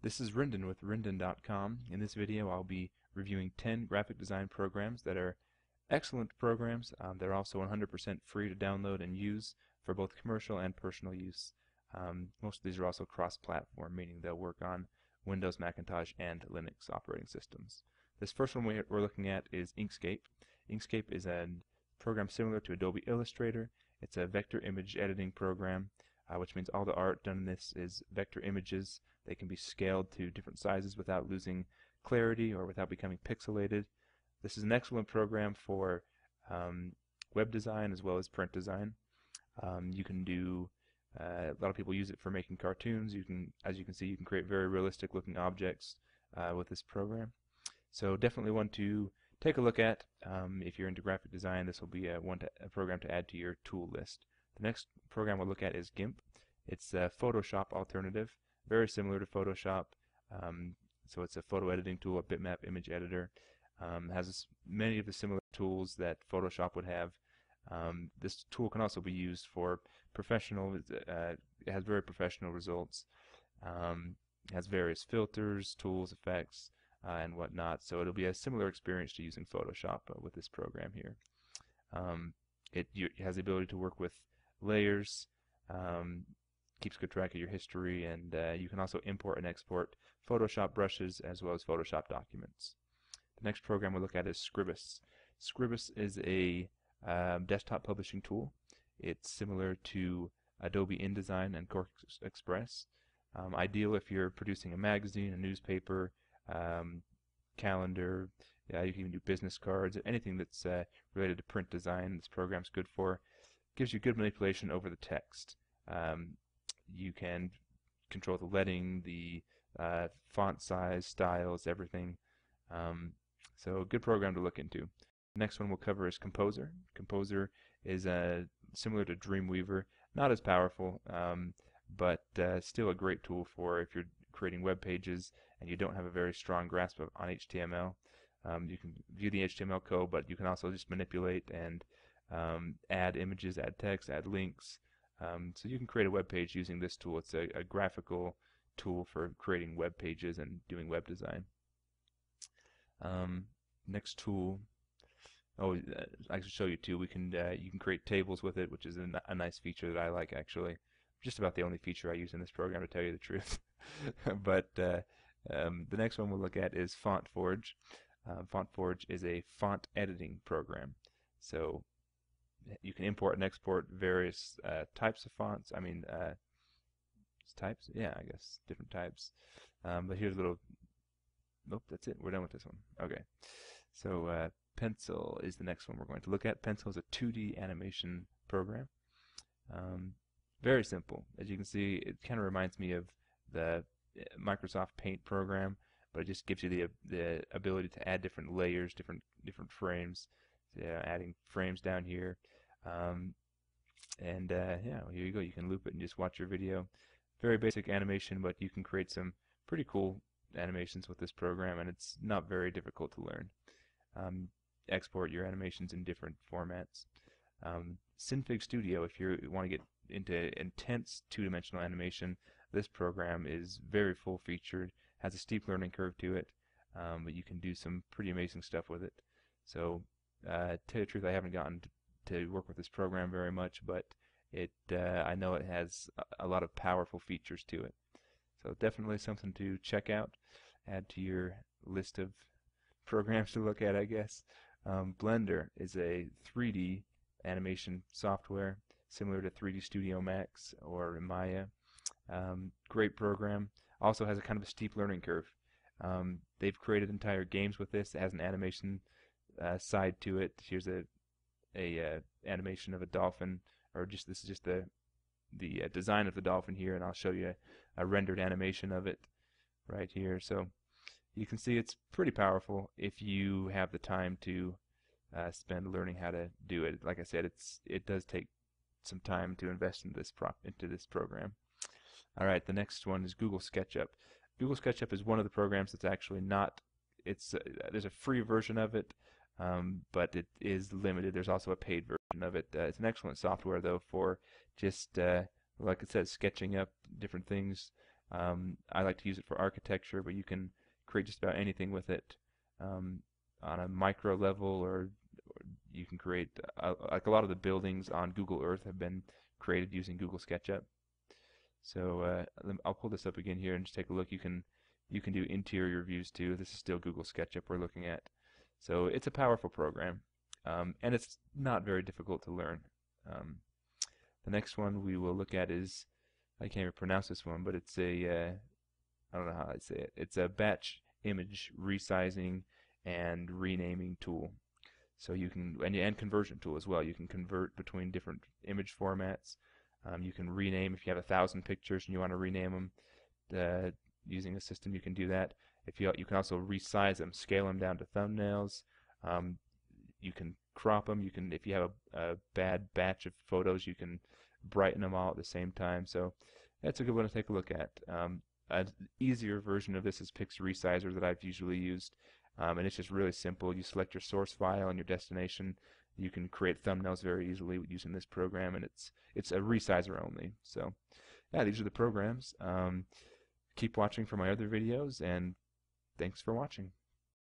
This is Rendon with Rendon.com. In this video I'll be reviewing 10 graphic design programs that are excellent programs. They're also 100% free to download and use for both commercial and personal use. Most of these are also cross-platform, meaning they'll work on Windows, Macintosh, and Linux operating systems. This first one we're looking at is Inkscape. Inkscape is a program similar to Adobe Illustrator. It's a vector image editing program, which means all the art done in this is vector images. They can be scaled to different sizes without losing clarity or without becoming pixelated. This is an excellent program for web design as well as print design. You can do a lot of people use it for making cartoons. As you can see, you can create very realistic looking objects with this program. So definitely one to take a look at. If you're into graphic design, this will be a program to add to your tool list. The next program we'll look at is GIMP. It's a Photoshop alternative, very similar to Photoshop. So it's a photo editing tool, a bitmap image editor. Has many of the similar tools that Photoshop would have. This tool can also be used for professional. It has very professional results. It has various filters, tools, effects, and whatnot. So it'll be a similar experience to using Photoshop with this program here. It has the ability to work with layers, keeps good track of your history, and you can also import and export Photoshop brushes as well as Photoshop documents. The next program we'll look at is Scribus. Scribus is a desktop publishing tool. It's similar to Adobe InDesign and Core Express. Ideal if you're producing a magazine, a newspaper, calendar. You can even do business cards, anything that's related to print design. This program's good for. Gives you good manipulation over the text. You can control the leading, the font size, styles, everything. So a good program to look into. The next one we'll cover is Composer. Composer is similar to Dreamweaver, not as powerful, but still a great tool for if you're creating web pages and you don't have a very strong grasp on HTML. You can view the HTML code, but you can also just manipulate and add images, add text, add links. So you can create a web page using this tool. It's a graphical tool for creating web pages and doing web design. Next tool, I can show you too. You can create tables with it, which is a nice feature that I like actually. Just about the only feature I use in this program, to tell you the truth. But the next one we'll look at is FontForge. FontForge is a font editing program. So you can import and export various types of fonts. I mean, types? Yeah, I guess different types. But here's a little. Nope, that's it. We're done with this one. Okay. So Pencil is the next one we're going to look at. Pencil is a 2D animation program. Very simple. As you can see, it kind of reminds me of the Microsoft Paint program, but it just gives you the ability to add different layers, different frames. Adding frames down here, and yeah, here you go. You can loop it and just watch your video. Very basic animation, but you can create some pretty cool animations with this program, and it's not very difficult to learn. Export your animations in different formats. Synfig Studio, if you want to get into intense two-dimensional animation, this program is very full-featured, has a steep learning curve to it, but you can do some pretty amazing stuff with it. So, to tell you the truth, I haven't gotten to work with this program very much, but I know it has a lot of powerful features to it. So definitely something to check out, add to your list of programs to look at, I guess. Blender is a 3D animation software similar to 3D Studio Max or Maya. Great program. Also has a kind of a steep learning curve. They've created entire games with this. It has an animation side to it. Here's a animation of a dolphin, or this is just the design of the dolphin here, and I'll show you a rendered animation of it right here. So you can see it's pretty powerful if you have the time to spend learning how to do it. Like I said, it does take some time to invest into this program. All right, the next one is Google SketchUp. Google SketchUp is one of the programs that's actually not. There's a free version of it, but it is limited. There's also a paid version of it. It's an excellent software though for just like it says, sketching up different things. I like to use it for architecture, but you can create just about anything with it um, on a micro level, or you can create like a lot of the buildings on Google Earth have been created using Google SketchUp. So I'll pull this up again here and just take a look. You can do interior views too. This is still Google SketchUp we're looking at. So it's a powerful program, and it's not very difficult to learn. Um, the next one we will look at is, I can't even pronounce this one, but it's I don't know how I say it. It's a batch image resizing and renaming tool. So you can, and conversion tool as well. You can convert between different image formats. You can rename if you have 1,000 pictures and you want to rename them. Using a system, you can do that. If you can also resize them, scale them down to thumbnails. You can crop them. You can, if you have a bad batch of photos, you can brighten them all at the same time. So that's a good one to take a look at. An easier version of this is PixResizer that I've usually used, and it's just really simple. You select your source file and your destination. You can create thumbnails very easily using this program, and it's a resizer only. So yeah, these are the programs. Keep watching for my other videos, and thanks for watching.